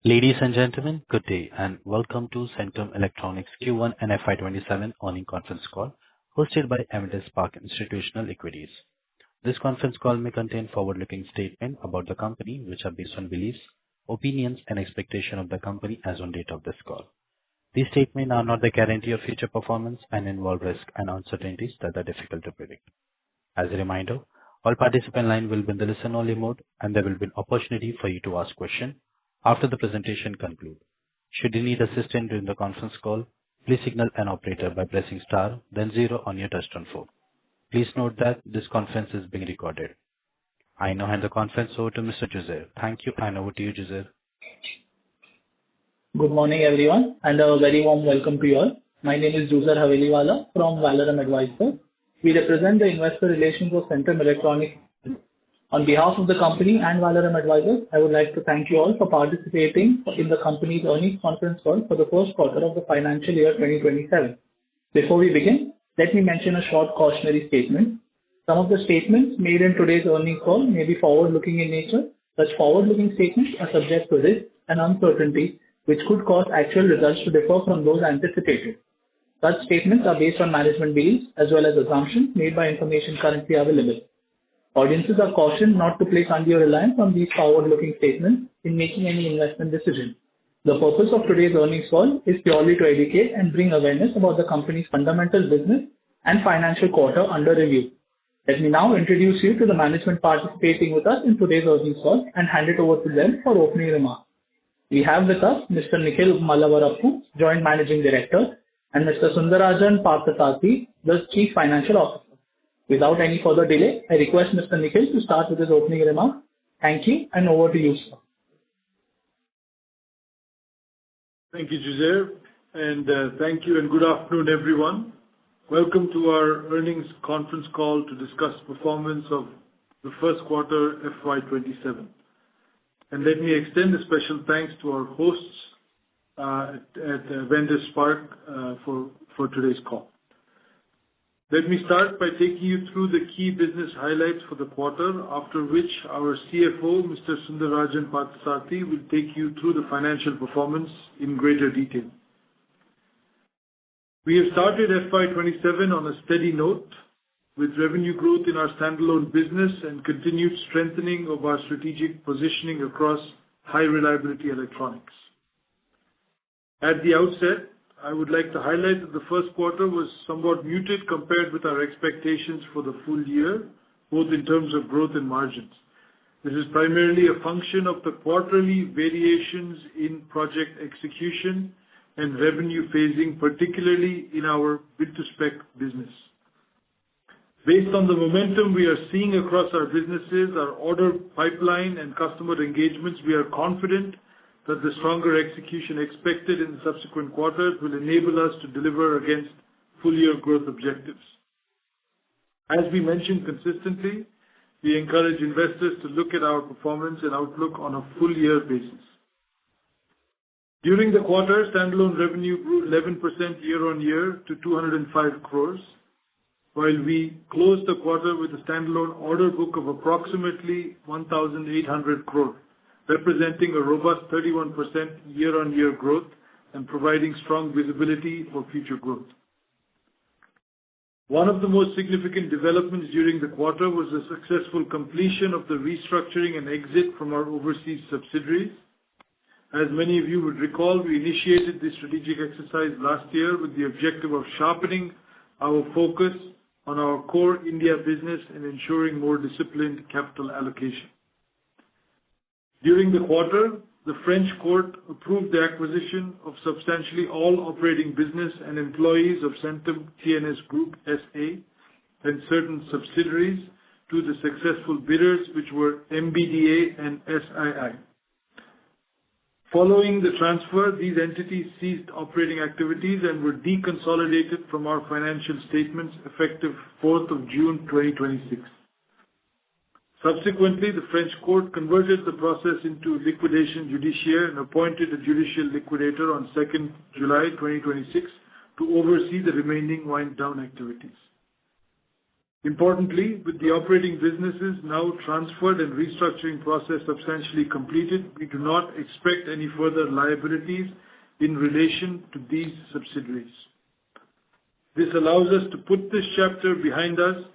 Ladies and gentlemen, good day, and welcome to Centrum Electronics Q1 and FY27 earnings conference call, hosted by Avendus Spark Institutional Equities. This conference call may contain forward-looking statements about the company, which are based on beliefs, opinions, and expectation of the company as on date of this call. These statements are not the guarantee of future performance and involve risks and uncertainties that are difficult to predict. As a reminder, all participant line will be in the listen-only mode, and there will be an opportunity for you to ask questions after the presentation concludes. Should you need assistance during the conference call, please signal an operator by pressing star, then zero on your touchtone phone. Please note that this conference is being recorded. I now hand the conference over to Mr. Juzair. Thank you, and over to you, Juzair. Good morning, everyone, and a very warm welcome to you all. My name is Juzair Haveliwala from Valorem Advisors. We represent the investor relations of Centrum Electronics. On behalf of the company and Valorem Advisors, I would like to thank you all for participating in the company's earnings conference call for the first quarter of the financial year 2027. Before we begin, let me mention a short cautionary statement. Some of the statements made in today's earnings call may be forward-looking in nature. Such forward-looking statements are subject to risk and uncertainty, which could cause actual results to differ from those anticipated. Such statements are based on management beliefs as well as assumptions made by information currently available. Audiences are cautioned not to place undue reliance on these forward-looking statements in making any investment decision. The purpose of today's earnings call is purely to educate and bring awareness about the company's fundamental business and financial quarter under review. Let me now introduce you to the management participating with us in today's earnings call and hand it over to them for opening remarks. We have with us Mr. Nikhil Mallavarappu, Joint Managing Director, and Mr. Sundarajan Parthasarathy, the Chief Financial Officer. Without any further delay, I request Mr. Nikhil to start with his opening remarks. Thank you, and over to you, sir. Thank you, Juzair, and thank you and good afternoon, everyone. Welcome to our earnings conference call to discuss performance of the first quarter FY27. And let me extend a special thanks to our hosts at Avendus Spark for today's call. Let me start by taking you through the key business highlights for the quarter, after which our CFO, Mr. Sundarajan Parthasarathy, will take you through the financial performance in greater detail. We have started FY27 on a steady note, with revenue growth in our standalone business and continued strengthening of our strategic positioning across high-reliability electronics. At the outset, I would like to highlight that the first quarter was somewhat muted compared with our expectations for the full year, both in terms of growth and margins. This is primarily a function of the quarterly variations in project execution and revenue phasing, particularly in our bid-to-spec business. Based on the momentum we are seeing across our businesses, our order pipeline and customer engagements, we are confident that the stronger execution expected in the subsequent quarters will enable us to deliver against full-year growth objectives. As we mentioned consistently, we encourage investors to look at our performance and outlook on a full-year basis. During the quarter, standalone revenue grew 11% year-on-year to 205 crores, while we closed the quarter with a standalone order book of approximately 1,800 crores. Representing a robust 31% year-on-year growth and providing strong visibility for future growth. One of the most significant developments during the quarter was the successful completion of the restructuring and exit from our overseas subsidiaries. As many of you would recall, we initiated this strategic exercise last year with the objective of sharpening our focus on our core India business and ensuring more disciplined capital allocation. During the quarter, the French court approved the acquisition of substantially all operating business and employees of Centrum TNS Group SA and certain subsidiaries to the successful bidders, which were MBDA and SII. Following the transfer, these entities ceased operating activities and were deconsolidated from our financial statements effective 4th of June 2026. Subsequently, the French court converted the process into liquidation judiciaire and appointed a judicial liquidator on 2nd July 2026 to oversee the remaining wind-down activities. Importantly, with the operating businesses now transferred and restructuring process substantially completed, we do not expect any further liabilities in relation to these subsidiaries. This allows us to put this chapter behind us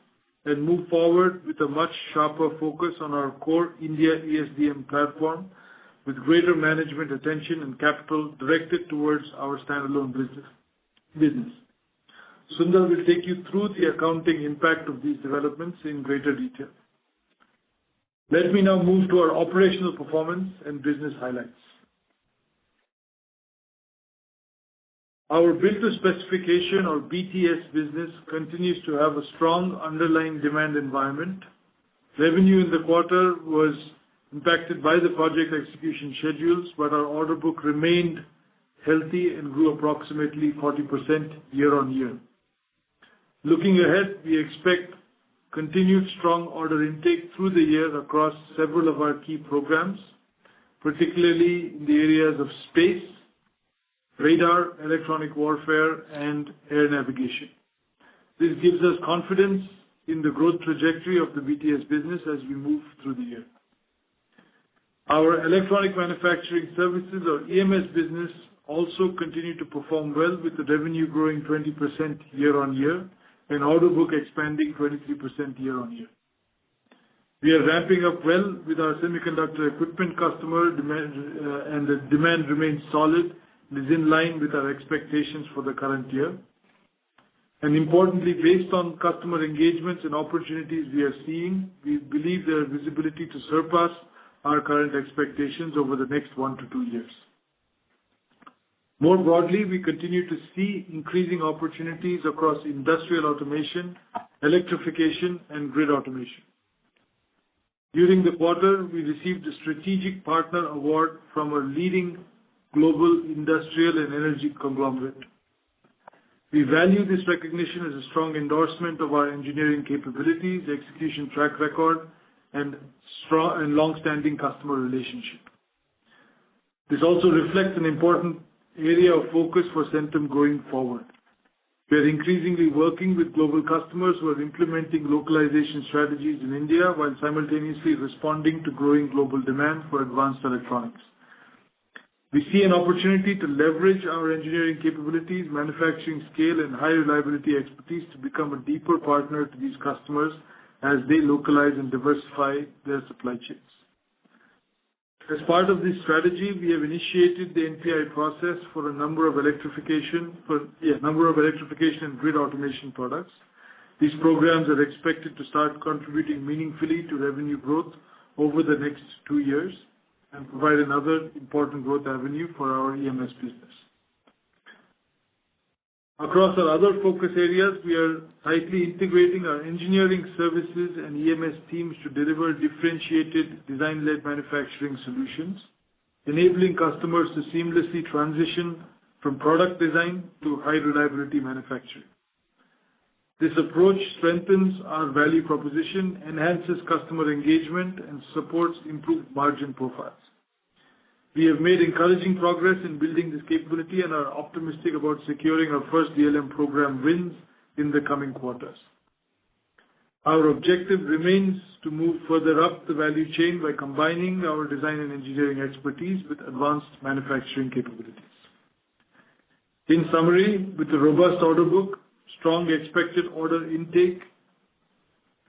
and move forward with a much sharper focus on our core India ESDM platform, with greater management attention and capital directed towards our standalone business. Sundar will take you through the accounting impact of these developments in greater detail. Let me now move to our operational performance and business highlights. Our build to specification, or BTS business, continues to have a strong underlying demand environment. Revenue in the quarter was impacted by the project execution schedules, but our order book remained healthy and grew approximately 40% year-on-year. Looking ahead, we expect continued strong order intake through the year across several of our key programs, particularly in the areas of space, radar, electronic warfare, and air navigation. This gives us confidence in the growth trajectory of the BTS business as we move through the year. Our electronic manufacturing services, or EMS business, also continued to perform well, with the revenue growing 20% year-on-year and order book expanding 23% year-on-year. We are ramping up well with our semiconductor equipment customer demand, and the demand remains solid and is in line with our expectations for the current year. And importantly, based on customer engagements and opportunities we are seeing, we believe there is visibility to surpass our current expectations over the next 1 to 2 years. More broadly, we continue to see increasing opportunities across industrial automation, electrification, and grid automation. During the quarter, we received a strategic partner award from a leading global industrial and energy conglomerate. We value this recognition as a strong endorsement of our engineering capabilities, execution track record, and strong and long-standing customer relationship. This also reflects an important area of focus for Centrum going forward. We are increasingly working with global customers who are implementing localization strategies in India while simultaneously responding to growing global demand for advanced electronics. We see an opportunity to leverage our engineering capabilities, manufacturing scale, and high reliability expertise to become a deeper partner to these customers as they localize and diversify their supply chains. As part of this strategy, we have initiated the NPI process for a number of electrification and grid automation products. These programs are expected to start contributing meaningfully to revenue growth over the next 2 years and provide another important growth avenue for our EMS business. Across our other focus areas, we are tightly integrating our engineering services and EMS teams to deliver differentiated design-led manufacturing solutions, enabling customers to seamlessly transition from product design to high reliability manufacturing. This approach strengthens our value proposition, enhances customer engagement, and supports improved margin profiles. We have made encouraging progress in building this capability and are optimistic about securing our first DLM program wins in the coming quarters. Our objective remains to move further up the value chain by combining our design and engineering expertise with advanced manufacturing capabilities. In summary, with a robust order book, strong expected order intake,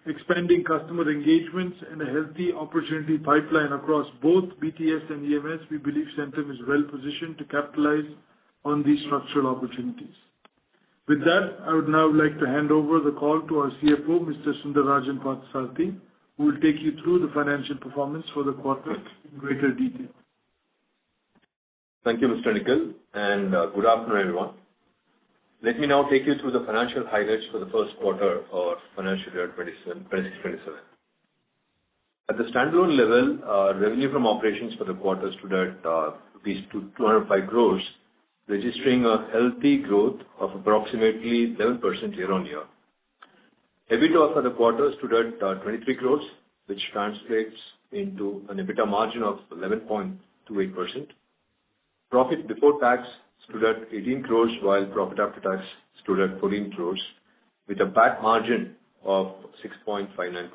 expanding customer engagements, and a healthy opportunity pipeline across both BTS and EMS, we believe Centrum is well positioned to capitalize on these structural opportunities. With that, I would now like to hand over the call to our CFO, Mr. Sundarajan Parthasarathy, who will take you through the financial performance for the quarter in greater detail. Thank you, Mr. Nikhil, and good afternoon, everyone. Let me now take you through the financial highlights for the first quarter of financial year 26-27. At the standalone level, revenue from operations for the quarter stood at rupees 205 crores, registering a healthy growth of approximately 11% year-on-year. EBITDA for the quarter stood at 23 crores, which translates into an EBITDA margin of 11.28%. Profit before tax stood at 18 crores, while profit after tax stood at 14 crores, with a PAT margin of 6.59%.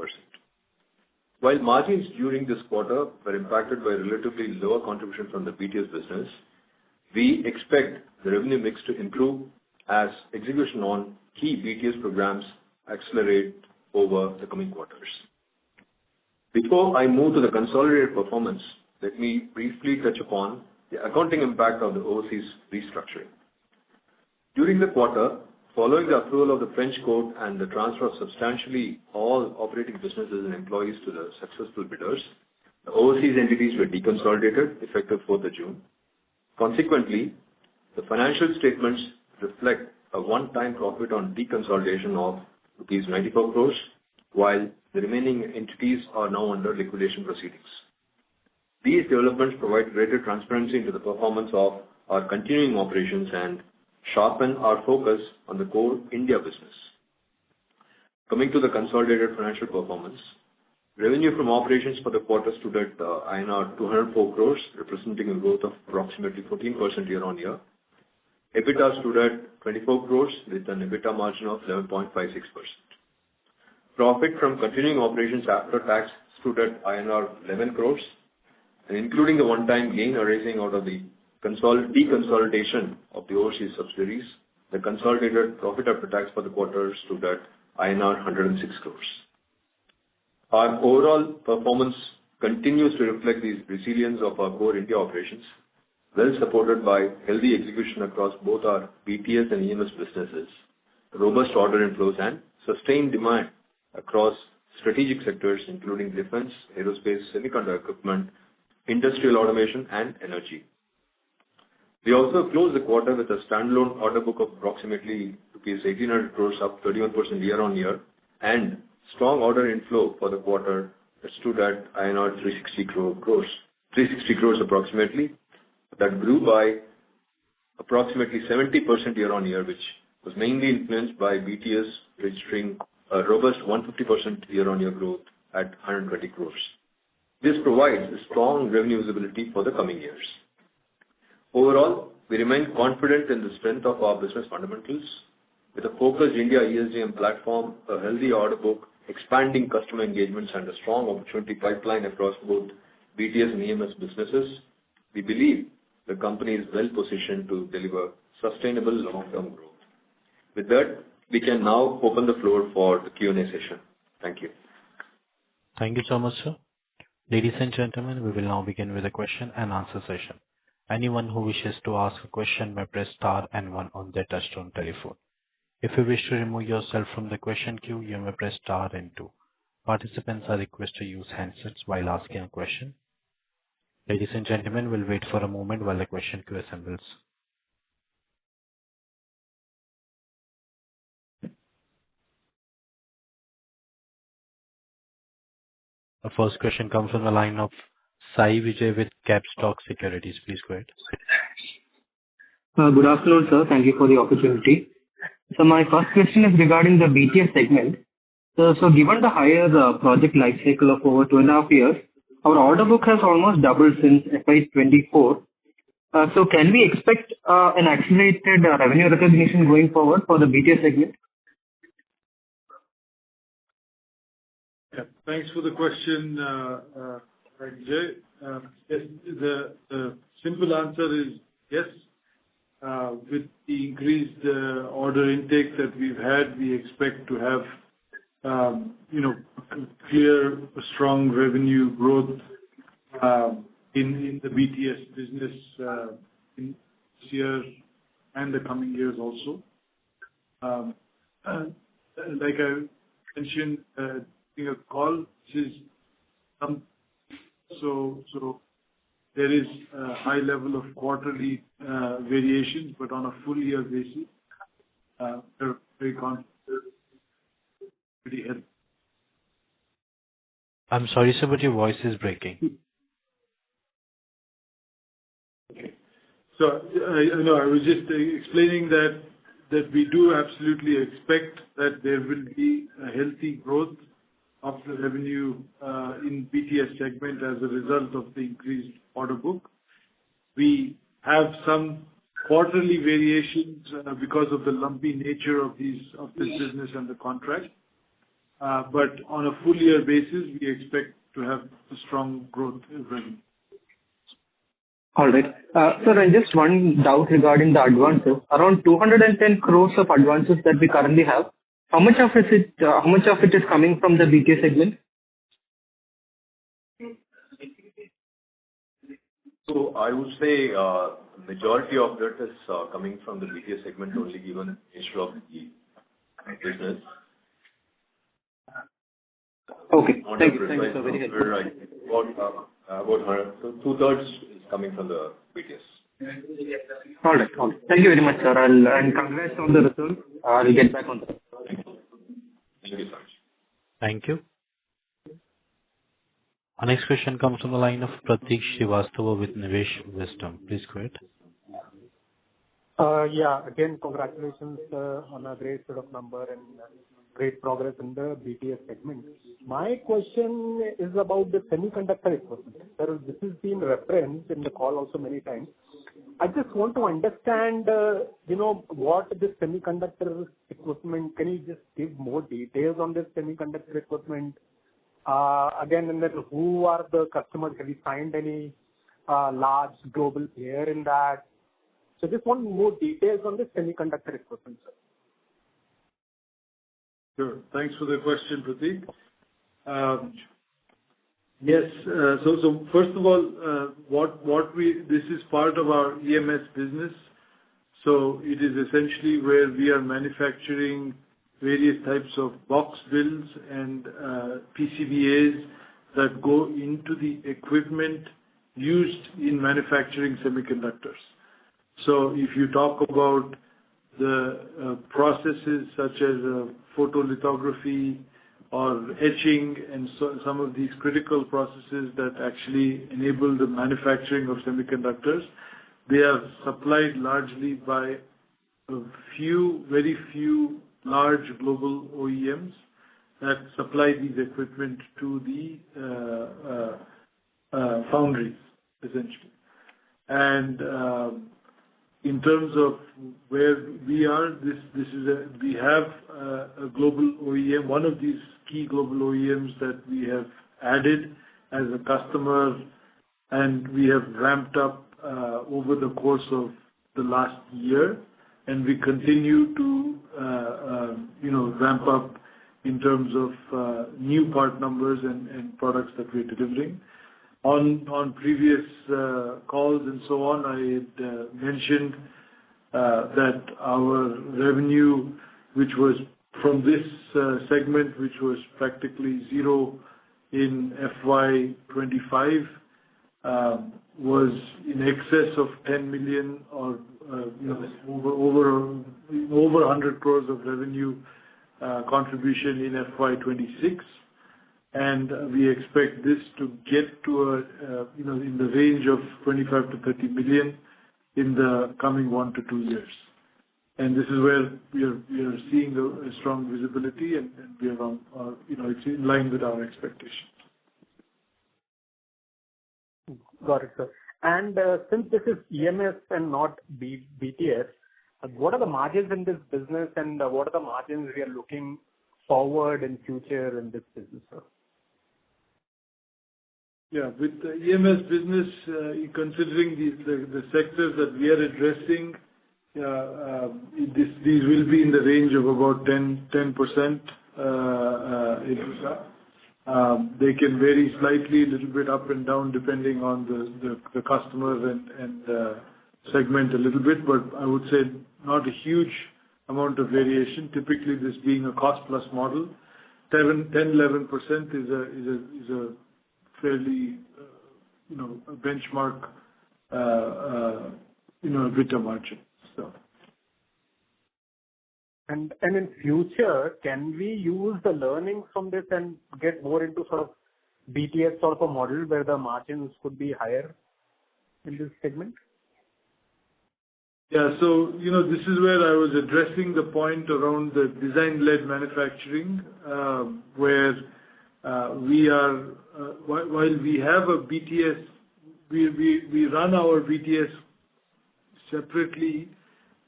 While margins during this quarter were impacted by relatively lower contribution from the BTS business, we expect the revenue mix to improve as execution on key BTS programs accelerate over the coming quarters. Before I move to the consolidated performance, let me briefly touch upon the accounting impact of the overseas restructuring. During the quarter, following the approval of the French court and the transfer of substantially all operating businesses and employees to the successful bidders, the overseas entities were deconsolidated effective 4th of June. Consequently, the financial statements reflect a one-time profit on deconsolidation of rupees 94 crores, while the remaining entities are now under liquidation proceedings. These developments provide greater transparency into the performance of our continuing operations and sharpen our focus on the core India business. Coming to the consolidated financial performance, revenue from operations for the quarter stood at INR 204 crores, representing a growth of approximately 14% year-on-year. EBITDA stood at 24 crores with an EBITDA margin of 11.56%. Profit from continuing operations after tax stood at INR 11 crores, and including the one-time gain arising out of the deconsolidation of the overseas subsidiaries, the consolidated profit after tax for the quarter stood at INR 106 crores. Our overall performance continues to reflect the resilience of our core India operations, well supported by healthy execution across both our BTS and EMS businesses, robust order inflows, and sustained demand across strategic sectors including defense, aerospace, semiconductor equipment, industrial automation, and energy. We also closed the quarter with a standalone order book of approximately rupees 1,800 crores, up 31% year-on-year, and strong order inflow for the quarter that stood at INR 360 crores approximately, that grew by approximately 70% year-on-year, which was mainly influenced by BTS registering a robust 150% year-on-year growth at 120 crores. This provides a strong revenue visibility for the coming years. Overall, we remain confident in the strength of our business fundamentals. With a focused India ESDM platform, a healthy order book, expanding customer engagements, and a strong opportunity pipeline across both BTS and EMS businesses, we believe the company is well positioned to deliver sustainable long-term growth. With that, we can now open the floor for the Q&A session. Thank you. Thank you so much, sir. Ladies and gentlemen, we will now begin with the question and answer session. Anyone who wishes to ask a question may press star and one on their touchtone telephone. If you wish to remove yourself from the question queue, you may press star and two. Participants are requested to use handsets while asking a question. Ladies and gentlemen, we'll wait for a moment while the question queue assembles. The first question comes from the line of Sai Vijay with Capstock Securities. Please go ahead. Good afternoon, sir. Thank you for the opportunity. So my first question is regarding the BTS segment. So given the higher project life cycle of over 2.5 years, our order book has almost doubled since FY24. So can we expect an accelerated revenue recognition going forward for the BTS segment? Yeah, thanks for the question, Vijay. Yes, the simple answer is yes. With the increased order intake that we've had, we expect to have, clear, strong revenue growth in the BTS business in this year and the coming years also. Like I mentioned in a call, this is so there is a high level of quarterly variations, but on a full year basis, they're very confident, pretty healthy. I'm sorry, sir, but your voice is breaking. Okay. So I was just explaining that we do absolutely expect that there will be a healthy growth of the revenue in BTS segment as a result of the increased order book. We have some quarterly variations because of the lumpy nature of this business and the contract. but on a full year basis, we expect to have a strong growth in revenue. All right. Sir, and just one doubt regarding the advances. Around 210 crores of advances that we currently have, how much of it is coming from the BTA segment? So I would say majority of that is coming from the BTA segment only, given the nature of the business. Okay. Thank you. Thank you, sir. Very helpful. Right. About 100. So 2/3 is coming from the BTS. All right. Thank you very much, sir. And congrats on the results. I'll get back on that. Thank you. Thank you so much. Thank you. Our next question comes from the line of Pratik Srivastava with Nivesh Wisdom. Please go ahead. Yeah, again, congratulations on a great set of number and great progress in the BTS segment. My question is about the semiconductor equipment. Sir, this has been referenced in the call also many times. I just want to understand, what this semiconductor equipment, can you just give more details on this semiconductor equipment? Again, and then who are the customers? Have you signed any large global player in that? So just want more details on this semiconductor equipment, sir. Sure. Thanks for the question, Pratik. Yes. So first of all, this is part of our EMS business. So it is essentially where we are manufacturing various types of box builds and PCBAs that go into the equipment used in manufacturing semiconductors. So if you talk about the processes such as photolithography or etching and some of these critical processes that actually enable the manufacturing of semiconductors, they are supplied largely by very few large global OEMs that supply these equipment to the foundries, essentially. And in terms of where we are, we have a global OEM, one of these key global OEMs that we have added as a customer, and we have ramped up over the course of the last year, and we continue to ramp up in terms of new part numbers and products that we're delivering. On previous calls and so on, I had mentioned that our revenue, which was from this segment, which was practically zero in FY25, was in excess of 10 million or over 100 crores of revenue contribution in FY26. And we expect this to get to in the range of 25 to 30 million in the coming 1 to 2 years. And this is where we are seeing a strong visibility, and we are it's in line with our expectations. Got it, sir. And since this is EMS and not BTS, what are the margins in this business, and what are the margins we are looking forward in future in this business, sir? Yeah, with the EMS business, considering the sectors that we are addressing, these will be in the range of about 10%. They can vary slightly, a little bit up and down, depending on the customer and segment a little bit, but I would say not a huge amount of variation. Typically, this being a cost-plus model, 10-11% is a fairly a benchmark EBITDA margin. So. And in future, can we use the learnings from this and get more into sort of BTS sort of a model where the margins could be higher in this segment? Yeah, so this is where I was addressing the point around the design-led manufacturing, where we are while we have a BTS, we run our BTS separately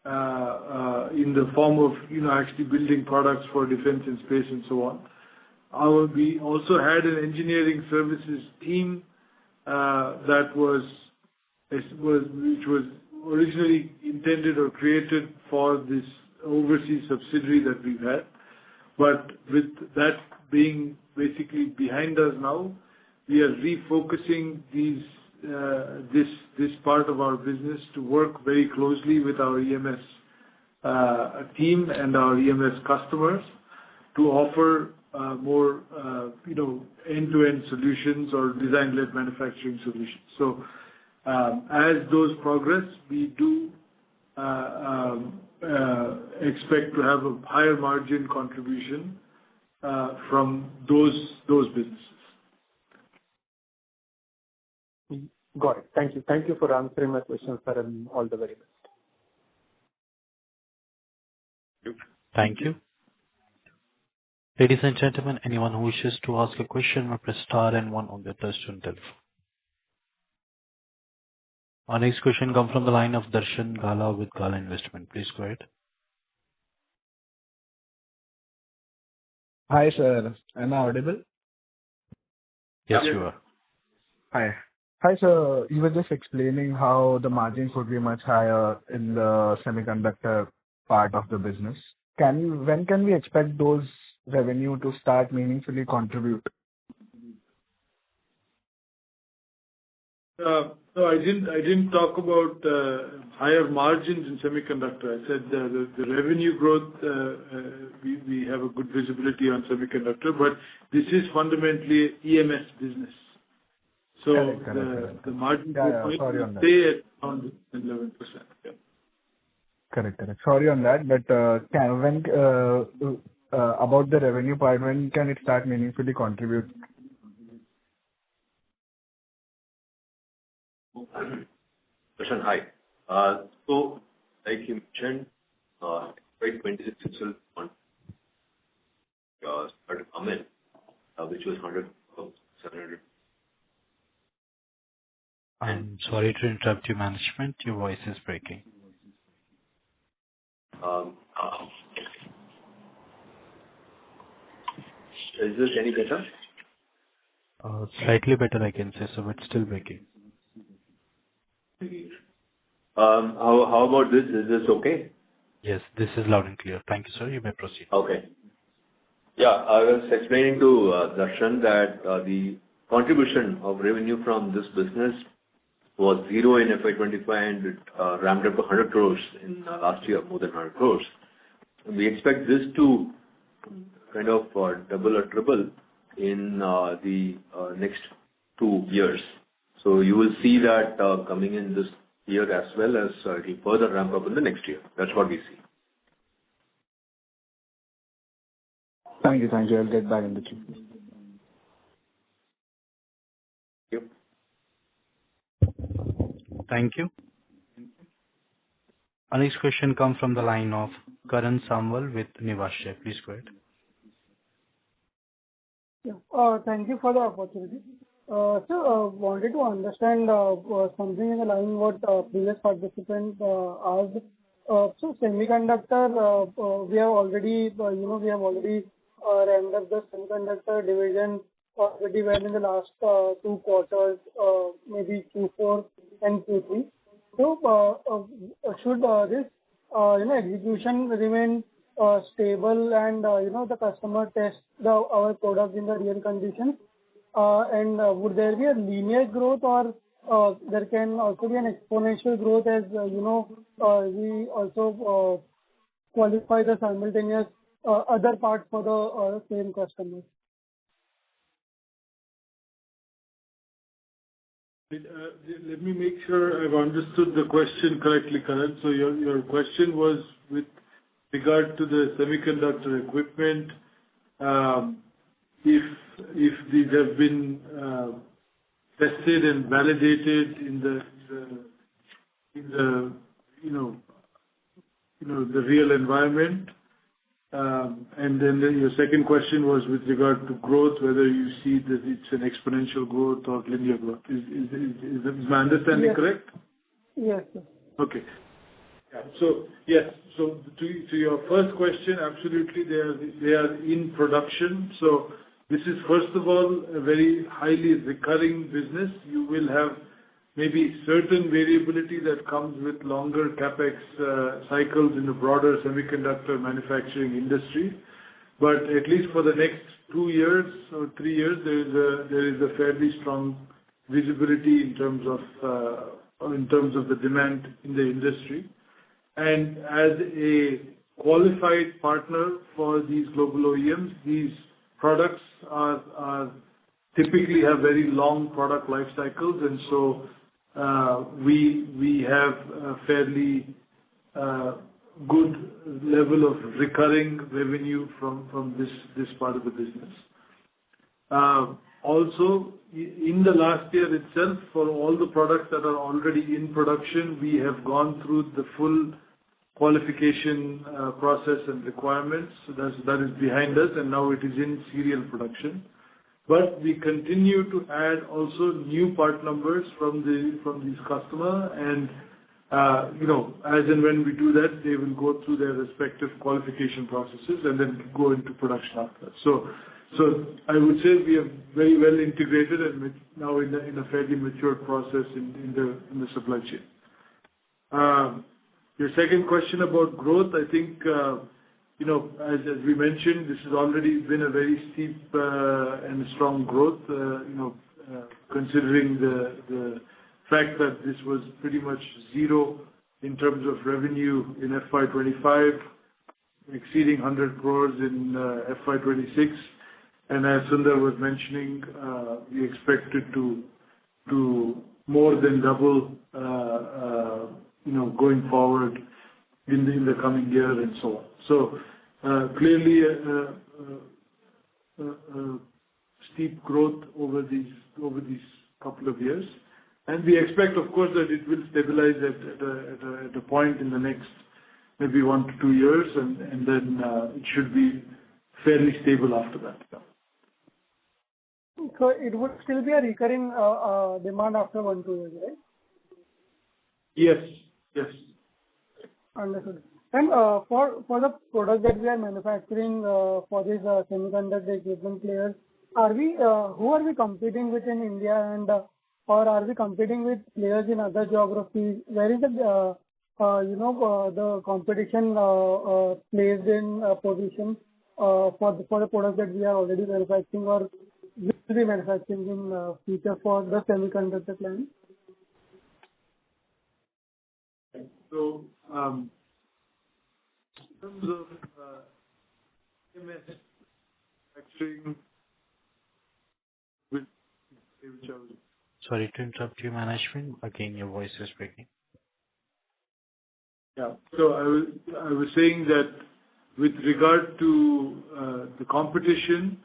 in the form of actually building products for defense and space and so on. We also had an engineering services team which was originally intended or created for this overseas subsidiary that we've had. But with that being basically behind us now, we are refocusing this part of our business to work very closely with our EMS team and our EMS customers to offer more end-to-end solutions or design-led manufacturing solutions. So as those progress, we do expect to have a higher margin contribution from those businesses. Got it. Thank you. Thank you for answering my questions, sir, and all the very best. Thank you. Ladies and gentlemen, anyone who wishes to ask a question may press star and one on their touchtone telephone. Our next question comes from the line of Darshan Gala with Gala Investment. Please go ahead. Hi, sir. Am I audible? Yes, you are. Hi. Hi, sir. You were just explaining how the margins would be much higher in the semiconductor part of the business. When can we expect those revenue to start meaningfully contribute? No, I didn't talk about higher margins in semiconductor. I said the revenue growth, we have a good visibility on semiconductor, but this is fundamentally EMS business. So Correct. the margin Sorry on that. stay at around 11%. Yeah. Correct. Sorry on that, but about the revenue part, when can it start meaningfully contribute? Darshan, hi. So, like you mentioned, 26 itself started to come in, which was 700. I'm sorry to interrupt you, management. Your voice is breaking. Is this any better? Slightly better, I can say so, but still breaking. How about this? Is this okay? Yes, this is loud and clear. Thank you, sir. You may proceed. Okay. Yeah, I was explaining to Darshan that the contribution of revenue from this business was 0 in FY25 and it ramped up to 100 crores in last year, more than 100 crores. We expect this to kind of double or triple in the next 2 years. So you will see that coming in this year as well as it will further ramp up in the next year. That's what we see. Thank you. I'll get back in the queue. Yep. Thank you. Our next question comes from the line of Karan Samwal with Nivasha. Please go ahead. Yeah. Thank you for the opportunity. Wanted to understand something in the line what previous participant asked. So semiconductor, we have already ramped up the semiconductor division already well in the last 2 quarters, maybe Q4 and Q3. So should this execution remain stable and the customer test our product in the real conditions? And would there be a linear growth or there can also be an exponential growth as we also qualify the simultaneous other parts for the same customers? Let me make sure I've understood the question correctly, Karan. So your question was with regard to the semiconductor equipment, if these have been tested and validated in the real environment. And then your second question was with regard to growth, whether you see that it's an exponential growth or linear growth. Is my understanding correct? Yes, sir. Okay. Yeah. So yes. So to your first question, absolutely, they are in production. So This is, first of all, a very highly recurring business. You will have maybe certain variability that comes with longer CapEx cycles in the broader semiconductor manufacturing industry. But at least for the next 2 years or 3 years, there is a fairly strong visibility in terms of the demand in the industry. And as a qualified partner for these global OEMs, these products are typically have very long product life cycles, and so we have a fairly good level of recurring revenue from this part of the business. Also, in the last year itself, for all the products that are already in production, we have gone through the full qualification process and requirements. So that is behind us, and now it is in serial production. But we continue to add also new part numbers from these customer, and as and when we do that, they will go through their respective qualification processes and then go into production after. So I would say we are very well integrated and now in a fairly mature process in the supply chain. Your second question about growth, I think, as we mentioned, this has already been a very steep and strong growth, considering the fact that this was pretty much zero in terms of revenue in FY25, exceeding 100 crores in FY26. And as Sundar was mentioning, we expect it to more than double, going forward in the coming year and so on. So clearly a steep growth over these couple of years, and we expect, of course, that it will stabilize at a point in the next maybe 1 to 2 years, and then it should be fairly stable after that. So it would still be a recurring demand after 1 to 2 years, right? Yes. Understood. And for the products that we are manufacturing for these semiconductor equipment players, who are we competing with in India, and or are we competing with players in other geographies? Where is the competition placed in position for the products that we are already manufacturing or will be manufacturing in future for the semiconductor clients? So, in terms of EMS manufacturing, Sorry to interrupt you, management. Again, your voice is breaking. Yeah. So I was saying that with regard to the competition,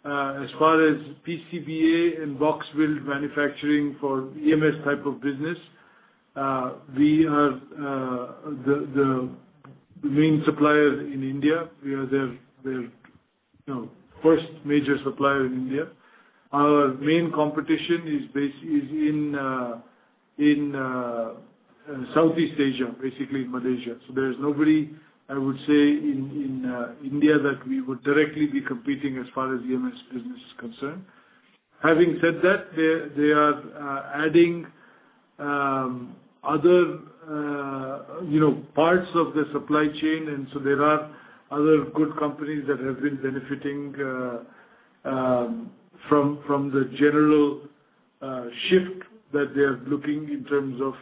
as far as PCBA and box build manufacturing for EMS type of business, we are the main supplier in India. We are their first major supplier in India. Our main competition is in Southeast Asia, basically in Malaysia. So there is nobody, I would say, in India that we would directly be competing as far as EMS business is concerned. Having said that, they are adding other parts of the supply chain, and so there are other good companies that have been benefiting from the general shift that they are looking in terms of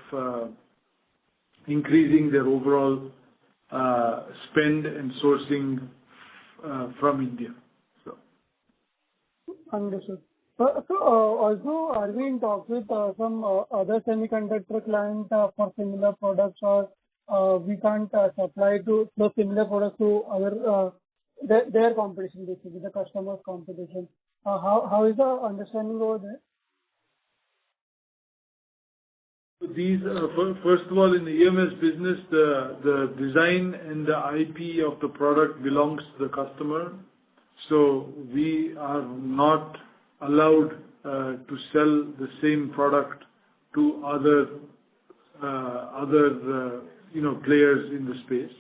increasing their overall spend and sourcing from India. So. Understood. So also, are we in talks with some other semiconductor clients for similar products, or we can't supply to those similar products to other their competition, basically the customer's competition? How is the understanding over there? These, first of all, in the EMS business, the design and the IP of the product belongs to the customer. So we are not allowed to sell the same product to other players in the space.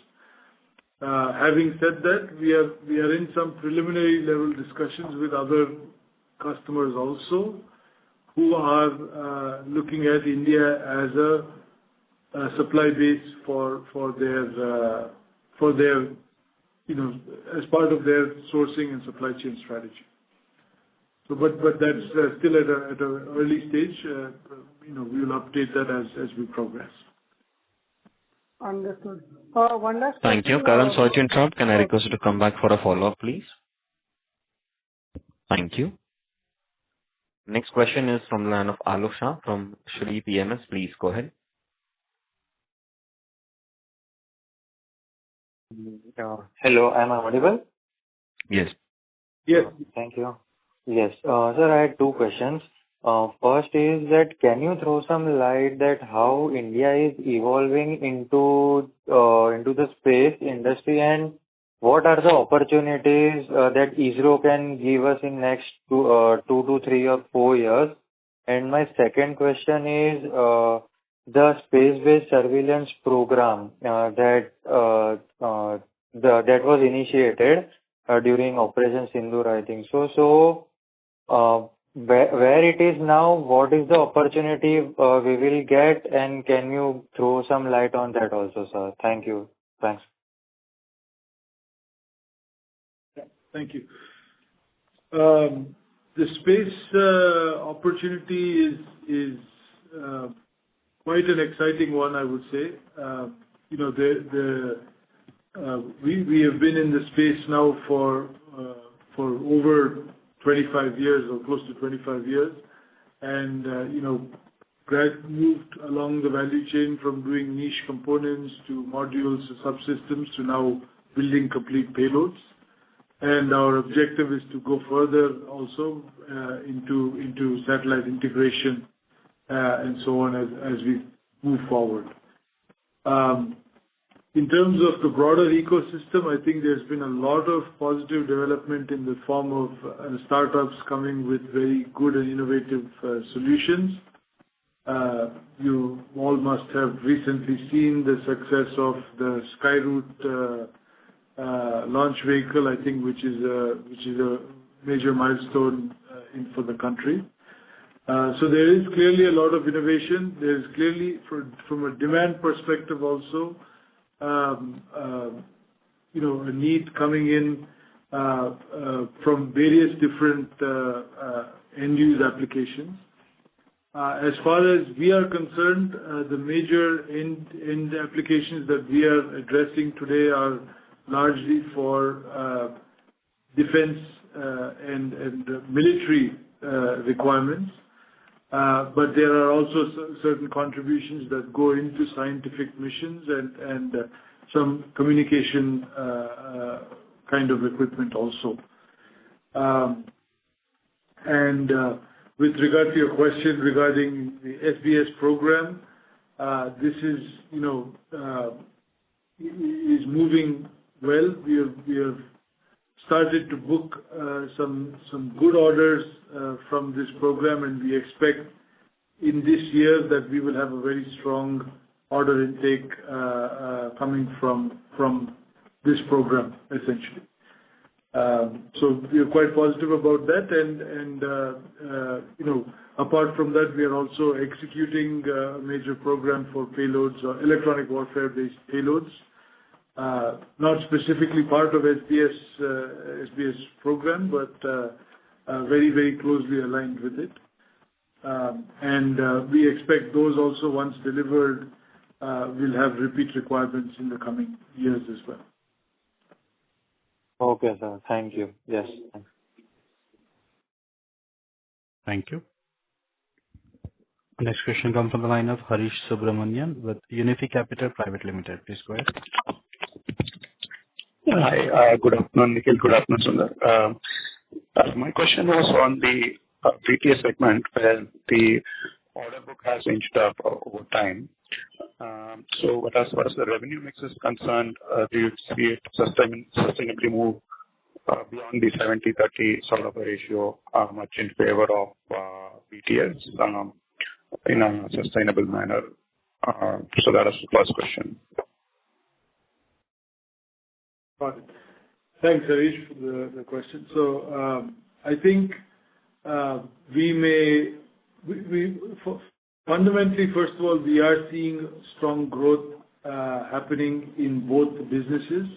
Having said that, we are in some preliminary level discussions with other customers also, who are looking at India as a supply base for their as part of their sourcing and supply chain strategy. But that's still at an early stage. We will update that as we progress. Understood. One last Thank you. question, Karan, sorry to interrupt. Can I request you to come back for a follow-up, please? Thank you. Next question is from the line of Alok Shah from Shri PMS. Please go ahead. Hello, am I audible? Yes. Yes. Thank you. Yes. Sir, I had two questions. First is that can you throw some light that how India is evolving into the space industry, and what are the opportunities that ISRO can give us in next 2 to 3 or 4 years? And my second question is the space-based surveillance program that was initiated during Operation Sindoor, I think so. Where it is now, what is the opportunity we will get, and can you throw some light on that also, sir? Thank you. Thanks. Thank you. The space opportunity is quite an exciting one, I would say. We have been in the space now for over 25 years or close to 25 years, and moved along the value chain from doing niche components to modules to subsystems to now building complete payloads. And our objective is to go further also into satellite integration and so on as we move forward. In terms of the broader ecosystem, I think there's been a lot of positive development in the form of startups coming with very good and innovative solutions. You all must have recently seen the success of the Skyroot launch vehicle, I think, which is a major milestone for the country. So there is clearly a lot of innovation. There is clearly, from a demand perspective also, a need coming in from various different end-use applications. As far as we are concerned, the major end applications that we are addressing today are largely for defense and military requirements. But there are also certain contributions that go into scientific missions and some communication kind of equipment also. With regard to your question regarding the SBS program, this is moving well. We have started to book some good orders from this program, and we expect in this year that we will have a very strong order intake coming from this program, essentially. So we are quite positive about that, and apart from that, we are also executing a major program for payloads or electronic warfare-based payloads. Not specifically part of SBS program, but very, very closely aligned with it. And we expect those also, once delivered, will have repeat requirements in the coming years as well. Okay, sir. Thank you. Yes. Thanks. Thank you. Next question comes from the line of Harish Subramanian with Unifi Capital Private Limited. Please go ahead. Hi. Good afternoon, Nikhil. Good afternoon, Sundar. My question was on the BTS segment, where the order book has inched up over time. So as far as the revenue mix is concerned, do you see it sustainably move beyond the 70-30 sort of a ratio, much in favor of BTS in a sustainable manner? So that is the first question. Got it. Thanks, Harish, for the question. So, I think fundamentally, first of all, we are seeing strong growth happening in both businesses.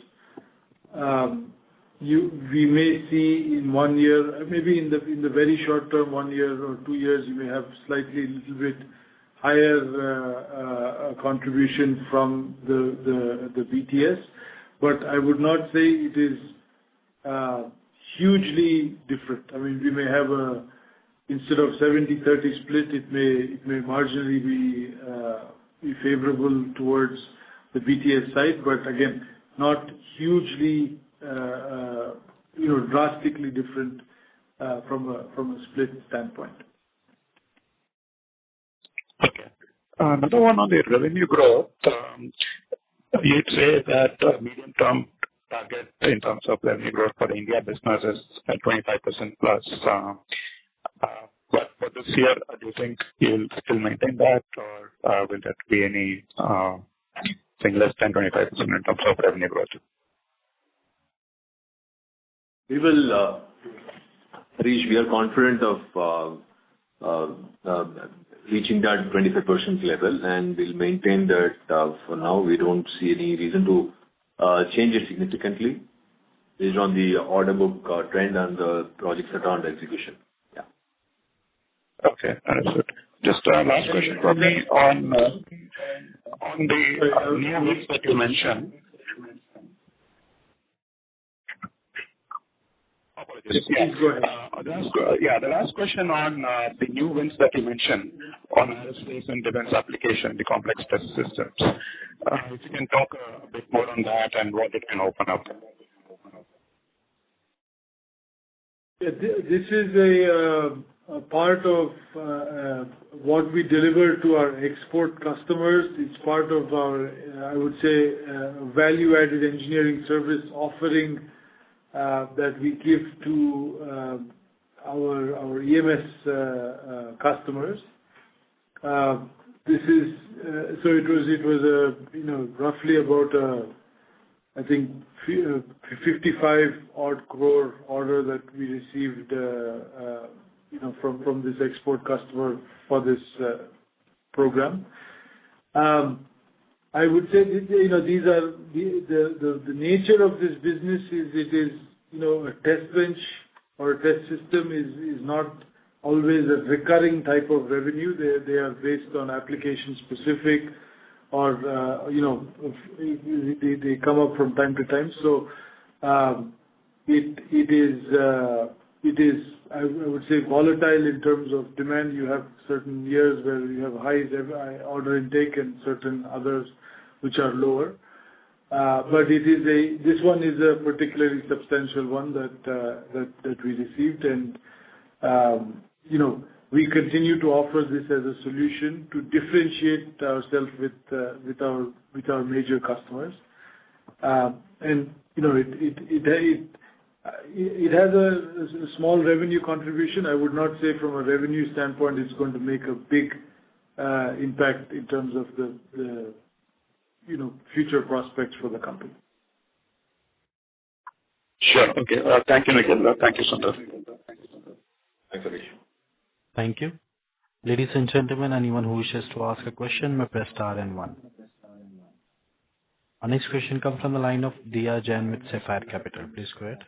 We may see in 1 year, maybe in the very short term, 1 year or 2 years, you may have slightly little bit higher contribution from the BTS, but I would not say it is hugely different. I mean, we may have instead of 70-30 split, it may marginally be favorable towards the BTS side, but again, not hugely drastically different from a split standpoint. Okay. Another one on the revenue growth. You'd say that medium-term target in terms of revenue growth for the India business is at 25% plus. But for this year, do you think you'll still maintain that, or will that be any thing less than 25% in terms of revenue growth? We will, Harish, we are confident of reaching that 25% level, and we'll maintain that. For now, we don't see any reason to change it significantly based on the order book trend and the projects that are under execution. Yeah. Okay, understood. Just last question from me on the new wins that you mentioned. Please go ahead. The last question on the new wins that you mentioned on aerospace and defense application, the complex test systems. If you can talk a bit more on that and what it can open up. Yeah, this is a part of what we deliver to our export customers. It's part of our, I would say, value-added engineering service offering that we give to our EMS customers. This is so it was roughly about I think 55 odd crore order that we received from this export customer for this program. I would say these are the nature of this business is it is a test bench or a test system is not always a recurring type of revenue. They are based on application specific or they come up from time to time. So it is I would say volatile in terms of demand. You have certain years where you have high order intake and certain others which are lower. But this one is a particularly substantial one that we received, and we continue to offer this as a solution to differentiate ourselves with our major customers. And it has a small revenue contribution. I would not say from a revenue standpoint it's going to make a big impact in terms of the future prospects for the company. Sure. Okay. Thank you, Nikhil. Thank you, Sundar. Thanks, Harish. Thank you. Ladies and gentlemen, anyone who wishes to ask a question may press star and one. Our next question comes from the line of Diya Jain with Sapphire Capital. Please go ahead.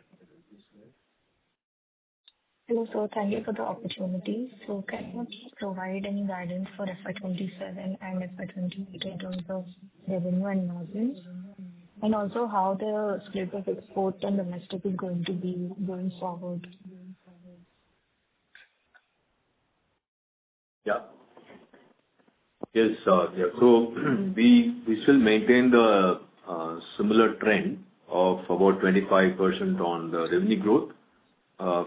Hello, sir. Thank you for the opportunity. So can you provide any guidance for FY27 and FY28 in terms of revenue and margins? And also how the split of export and domestic is going to be going forward? Yeah. Yes, yeah. So we still maintain the similar trend of about 25% on the revenue growth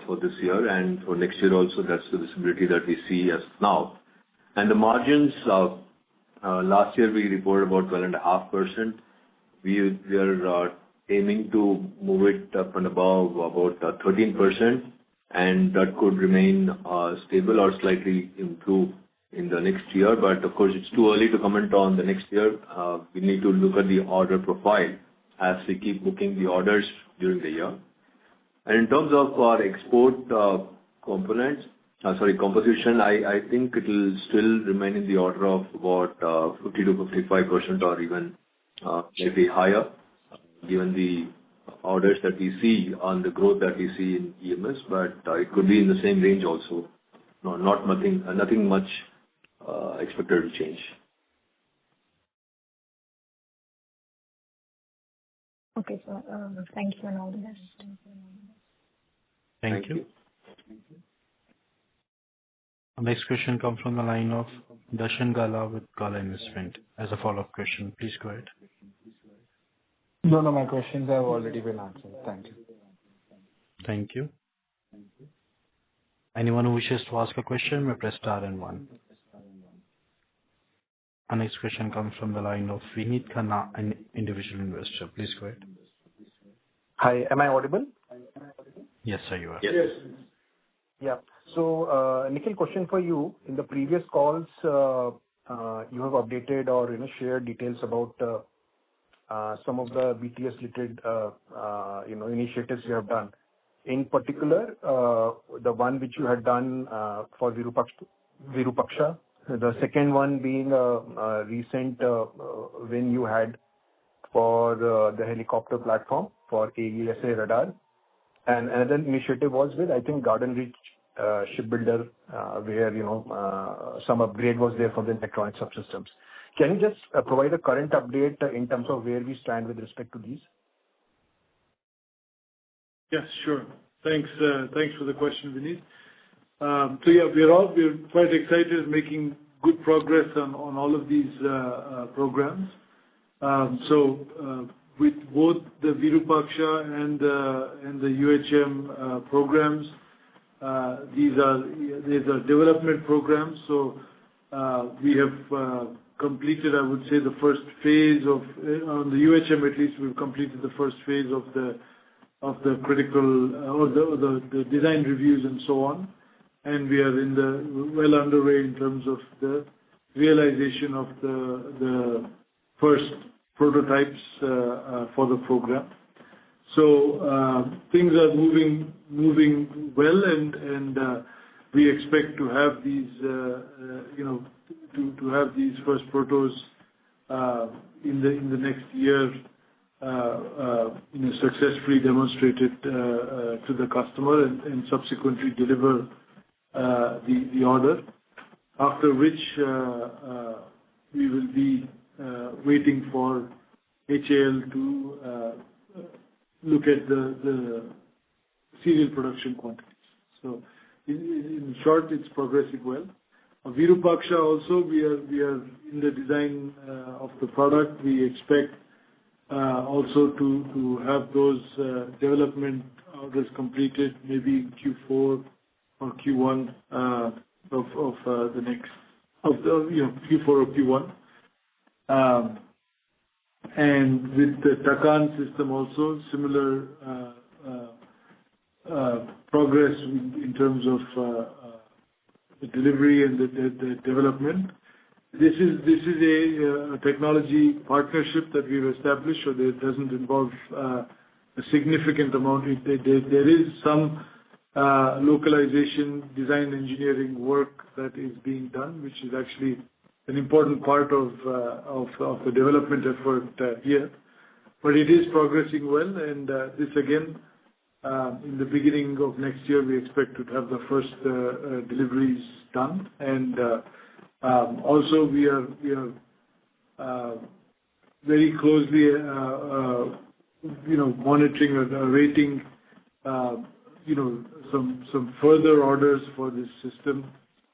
for this year, and for next year also. That's the visibility that we see as now. And the margins, last year we reported about 12.5%. We are aiming to move it up and above about 13%, and that could remain stable or slightly improve in the next year. But of course, it's too early to comment on the next year. We need to look at the order profile as we keep booking the orders during the year. And in terms of our export composition, I think it will still remain in the order of about 50 to 55% or even maybe higher, given the orders that we see on the growth that we see in EMS, but it could be in the same range also. No, nothing much expected to change. Okay, sir. Thank you and all the best. Thank you. Our next question comes from the line of Darshan Gala with Gala Investment. As a follow-up question, please go ahead. No, my questions have already been answered. Thank you. Thank you. Anyone who wishes to ask a question may press star and one. Our next question comes from the line of Vineet Khanna, an individual investor. Please go ahead. Hi, am I audible? Yes, sir, you are. Yes. Yeah. So, Nikhil, question for you. In the previous calls, you have updated or shared details about some of the BTS related initiatives you have done. In particular, the one which you had done for Virupaksha, the second one being a recent win you had for the helicopter platform for AESA radar, and another initiative was with, I think, Garden Reach shipbuilder, where some upgrade was there for the electronic subsystems. Can you just provide a current update in terms of where we stand with respect to these? Yes, sure. Thanks for the question, Vineet. So yeah, we're quite excited, making good progress on all of these programs. With both the Virupaksha and the UHM programs, these are development programs. So we have completed, I would say, the first phase of on the UHM at least. We've completed the first phase of the critical or the design reviews and so on, and we are well underway in terms of the realization of the first prototypes for the program. So things are moving well, and we expect to have these to have these first protos in the next year successfully demonstrated to the customer and subsequently deliver the order, after which we will be waiting for HAL to look at the serial production quantities. So in short, it's progressing well. Virupaksha also, we are in the design of the product. We expect also to have those development orders completed maybe in Q4 or Q1 of the next Q4 or Q1. And with the Takan system also, similar progress in terms of the delivery and the development. This is a technology partnership that we've established, so that it doesn't involve a significant amount. There is some localization, design, engineering work that is being done, which is actually an important part of the development effort here. But it is progressing well, and this again, in the beginning of next year, we expect to have the first deliveries done. And also we are very closely monitoring or awaiting some further orders for this system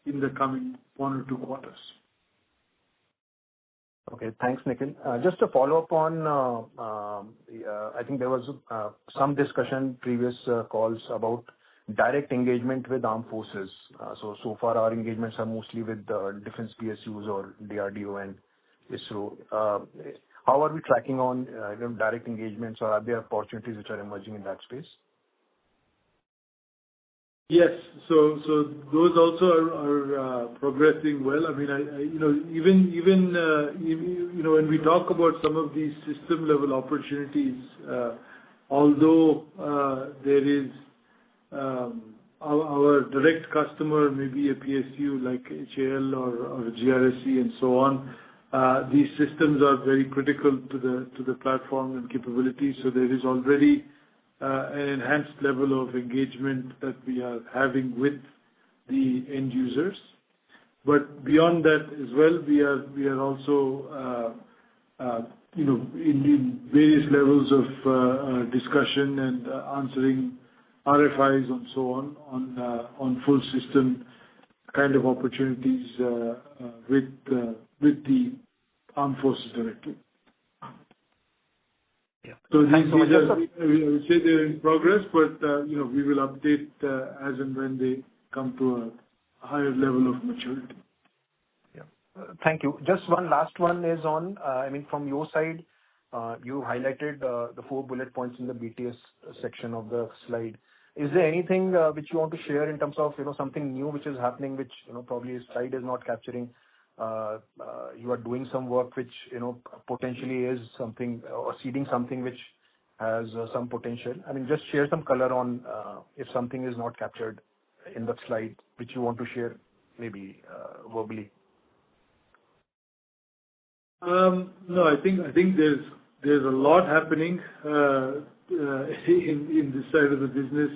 in the coming 1 or 2 quarters. Okay, thanks, Nikhil. Just to follow up on, I think there was some discussion previous calls about direct engagement with armed forces. So far our engagements are mostly with defense PSUs or DRDO and ISRO. How are we tracking on direct engagements, or are there opportunities which are emerging in that space? Yes. So those also are progressing well. I mean, even when we talk about some of these system-level opportunities, although there is our direct customer may be a PSU like HAL or GRSE and so on, these systems are very critical to the platform and capabilities. So there is already an enhanced level of engagement that we are having with the end users. But beyond that as well, we are also in various levels of discussion and answering RFIs and so on full system kind of opportunities with the armed forces directly. Yeah. So these are, I would say they're in progress, but we will update as and when they come to a higher level of maturity. Yeah. Thank you. Just one last one is on, from your side, you highlighted the 4 bullet points in the BTS section of the slide. Is there anything which you want to share in terms of something new which is happening, which probably a slide is not capturing? You are doing some work which potentially is something or seeding something which has some potential. I mean, just share some color on if something is not captured in that slide, which you want to share, maybe verbally. No, I think there's a lot happening in this side of the business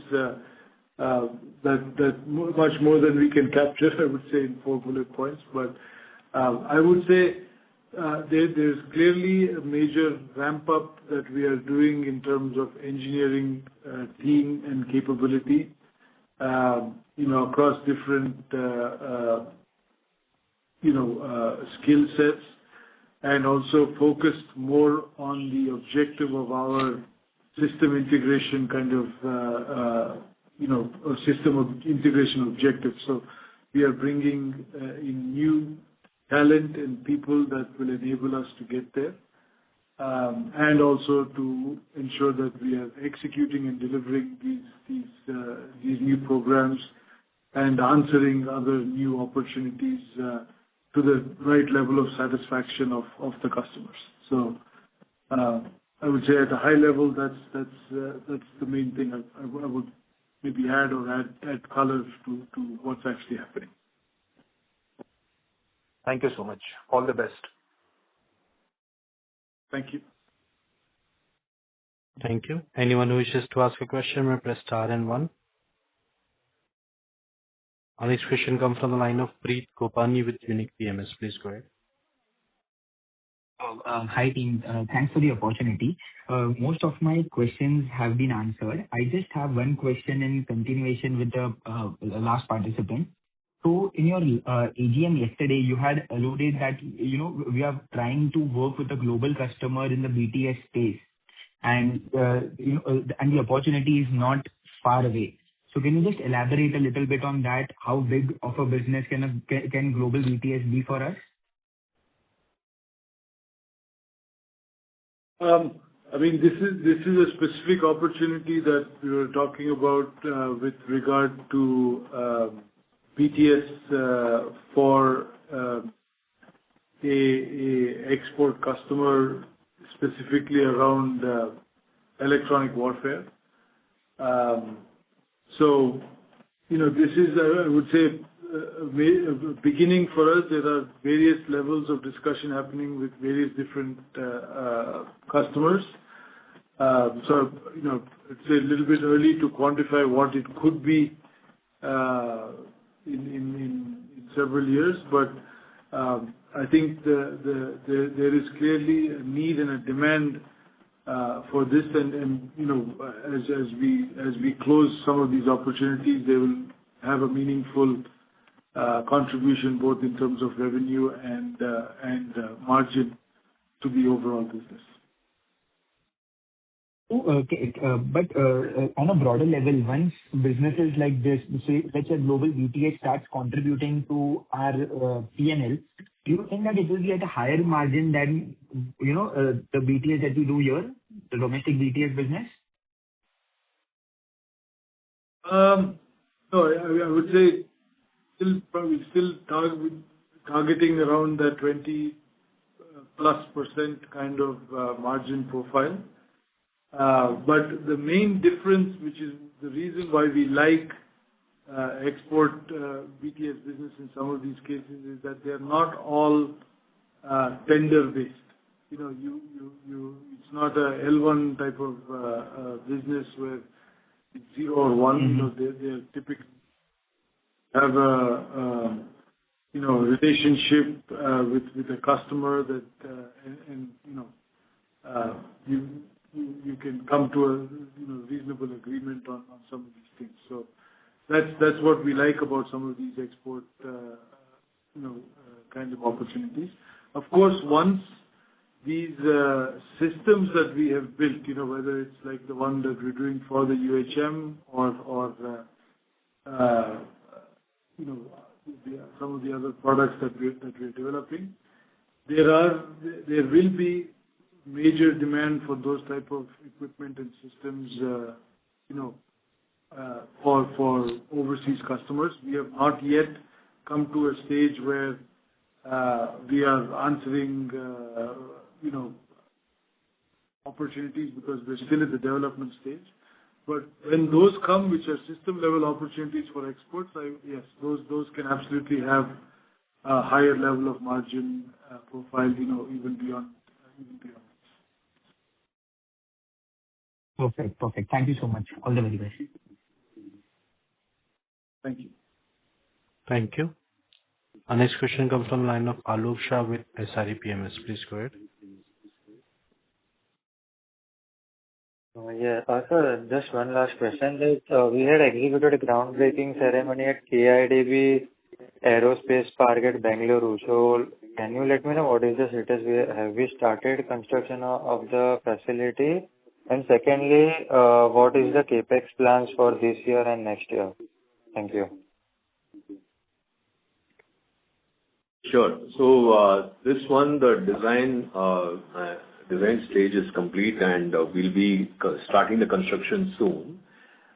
that much more than we can capture, I would say, in 4 bullet points. But I would say there's clearly a major ramp up that we are doing in terms of engineering team and capability, across different skill sets, and also focused more on the objective of our system integration kind of or system of integration objectives. So we are bringing in new talent and people that will enable us to get there, and also to ensure that we are executing and delivering these new programs and answering other new opportunities to the right level of satisfaction of the customers. So I would say at a high level, that's the main thing I would maybe add color to what's actually happening. Thank you so much. All the best. Thank you. Thank you. Anyone who wishes to ask a question may press star and 1. Our next question comes from the line of Preet Gopani with Unique PMS. Please go ahead. Hi, team. Thanks for the opportunity. Most of my questions have been answered. I just have one question in continuation with the last participant. So in your AGM yesterday, you had alluded that, we are trying to work with a global customer in the BTS space, and the opportunity is not far away. So can you just elaborate a little bit on that? How big of a business can global BTS be for us? I mean, this is a specific opportunity that we were talking about with regard to BTS for a export customer, specifically around electronic warfare. So, this is, I would say, a beginning for us. There are various levels of discussion happening with various different customers. So, it's a little bit early to quantify what it could be in several years, but I think there is clearly a need and a demand for this, and as we close some of these opportunities, they will have a meaningful contribution both in terms of revenue and margin to the overall business. Okay. But on a broader level, once businesses like this, say, let's say global BTS starts contributing to our P&L, do you think that it will be at a higher margin than, the BTS that we do here, the domestic BTS business? No, I would say still targeting around that 20+% kind of margin profile. But the main difference, which is the reason why we like export BTS business in some of these cases, is that they're not all tender-based. It's not a L1 type of business where it's 0 or 1. They typically have a relationship with a customer that you can come to a reasonable agreement on some of these things. So that's what we like about some of these export kind of opportunities. Of course, once these systems that we have built, whether it's like the one that we're doing for the UHM or some of the other products that we're developing, there will be major demand for those type of equipment and systems, for overseas customers. We have not yet come to a stage where we are answering, opportunities, because we're still at the development stage. But when those come, which are system level opportunities for exports, yes, those can absolutely have a higher level of margin profile, even beyond. Perfect. Thank you so much. All the very best. Thank you. Thank you. Our next question comes from the line of Alok Shah with SRE PMS. Please go ahead. Sir, just one last question. We had executed a groundbreaking ceremony at KIDB Aerospace Park at Bengaluru. So can you let me know what is the status? Have we started construction of the facility? And secondly, what is the capex plans for this year and next year? Thank you. Sure. So this one, the design stage is complete, and we'll be starting the construction soon.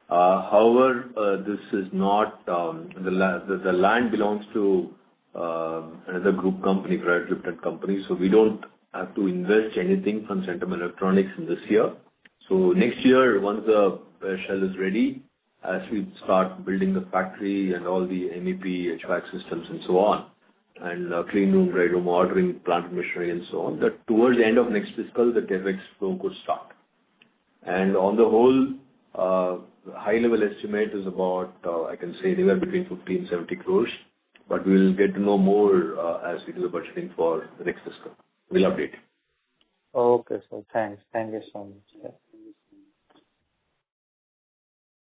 However, this is not the land belongs to another group company, private limited company, so we don't have to invest anything from Centrum Electronics in this year. So next year, once the shell is ready, as we start building the factory and all the MEP, HVAC systems and so on, and clean room, dry room, ordering plant machinery and so on, that towards the end of next fiscal, the capex flow could start. And on the whole, high level estimate is about, I can say anywhere between 50 and 70 crores, but we'll get to know more as we do the budgeting for the next fiscal. We'll update. Okay, sir. Thanks. Thank you so much. Yeah.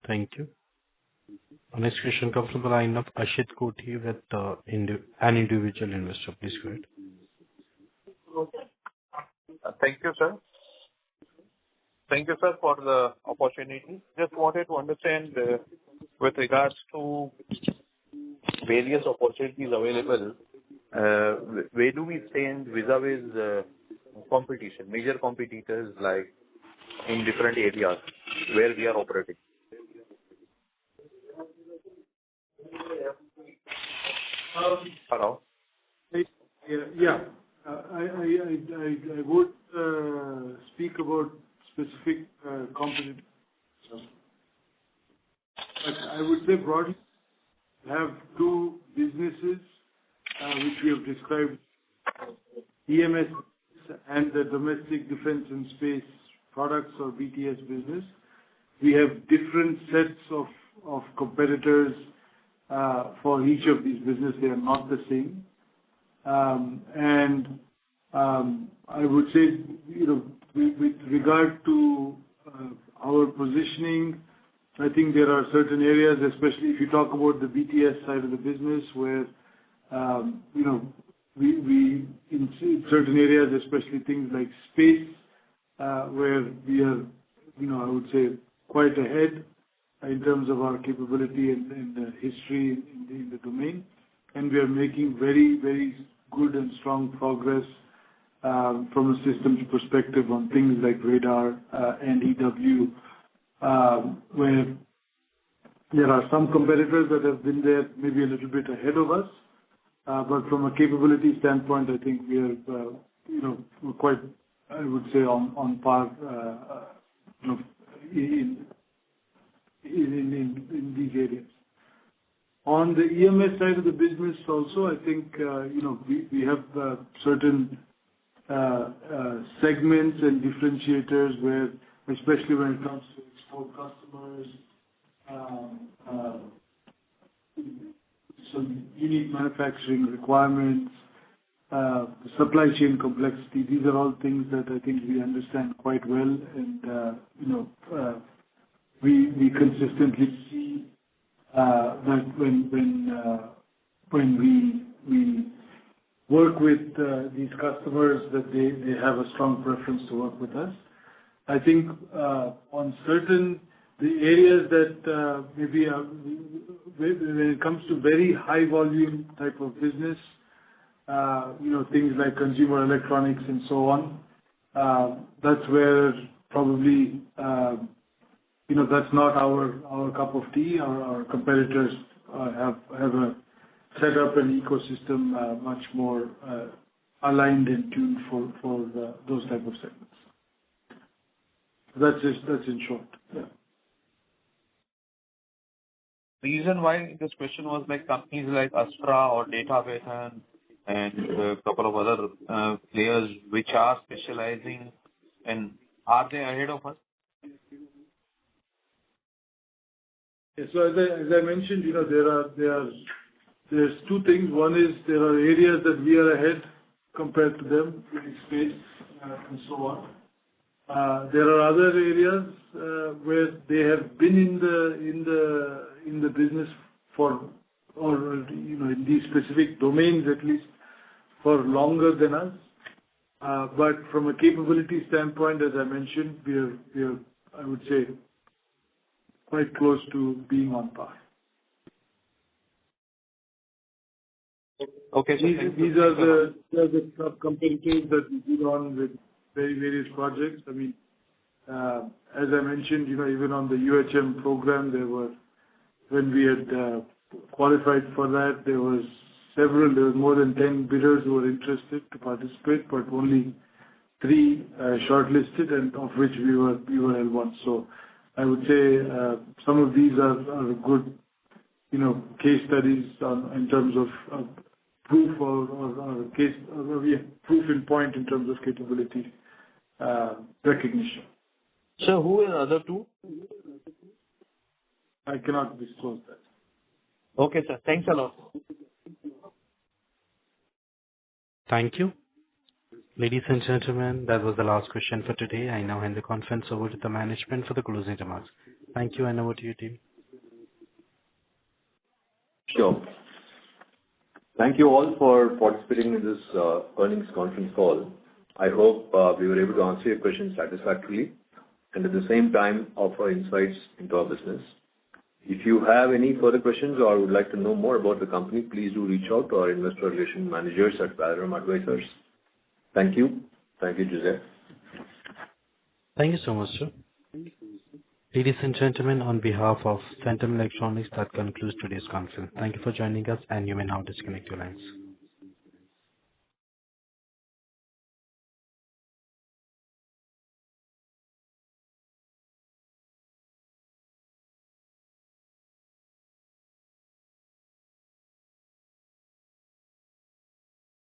Thank you. Our next question comes from the line of Ashit Koti with an individual investor. Please go ahead. Thank you, sir. Thank you, sir, for the opportunity. Just wanted to understand with regards to various opportunities available, where do we stand vis-a-vis competition, major competitors, like in different areas where we are operating? Hello? Yeah. I would speak about specific competitors. But I would say broadly, we have two businesses which we have described, EMS and the domestic defense and space products, or BTS business. We have different sets of competitors for each of these businesses. They are not the same. And I would say, with regard to our positioning, I think there are certain areas, especially if you talk about the BTS side of the business, where we in certain areas, especially things like space, where we are, I would say, quite ahead in terms of our capability and history in the domain, and we are making very, very good and strong progress from a systems perspective on things like radar and EW, where There are some competitors that have been there maybe a little bit ahead of us. But from a capability standpoint, I think we are, we're quite, I would say, on par, in these areas. On the EMS side of the business also, I think, we have certain segments and differentiators where, especially when it comes to export customers, some unique manufacturing requirements, supply chain complexity. These are all things that I think we understand quite well, and we consistently see that when we work with these customers, that they have a strong preference to work with us. I think on certain the areas that maybe when it comes to very high volume type of business, things like consumer electronics and so on, that's where probably that's not our cup of tea. Our competitors have a set up an ecosystem much more aligned and tuned for those type of segments. That's in short. Yeah. Reason why this question was like companies like Astra or Datavision and a couple of other players which are specializing, and are they ahead of us? Yeah, so as I mentioned, there's two things. One is there are areas that we are ahead compared to them in space and so on. There are other areas where they have been in the business for, or in these specific domains at least, for longer than us. But from a capability standpoint, as I mentioned, we are I would say quite close to being on par. Okay, so these are the competitors that we deal on with various projects. I mean, as I mentioned, even on the UHM program, when we had qualified for that, there was more than 10 bidders who were interested to participate, but only 3 shortlisted, and of which we were L1. So I would say some of these are good, case studies in terms of proof or case proof in point in terms of capability recognition. So who are the other 2? I cannot disclose that. Okay, sir. Thanks a lot. Thank you. Ladies and gentlemen, that was the last question for today. I now hand the conference over to the management for the closing remarks. Thank you, and over to you, team. Sure. Thank you all for participating in this earnings conference call. I hope we were able to answer your questions satisfactorily and at the same time offer insights into our business. If you have any further questions or would like to know more about the company, please do reach out to our investor relations managers at Valorem Advisors. Thank you. Thank you, Jose. Thank you so much, sir. Ladies and gentlemen, on behalf of Centrum Electronics, that concludes today's conference. Thank you for joining us, and you may now disconnect your lines.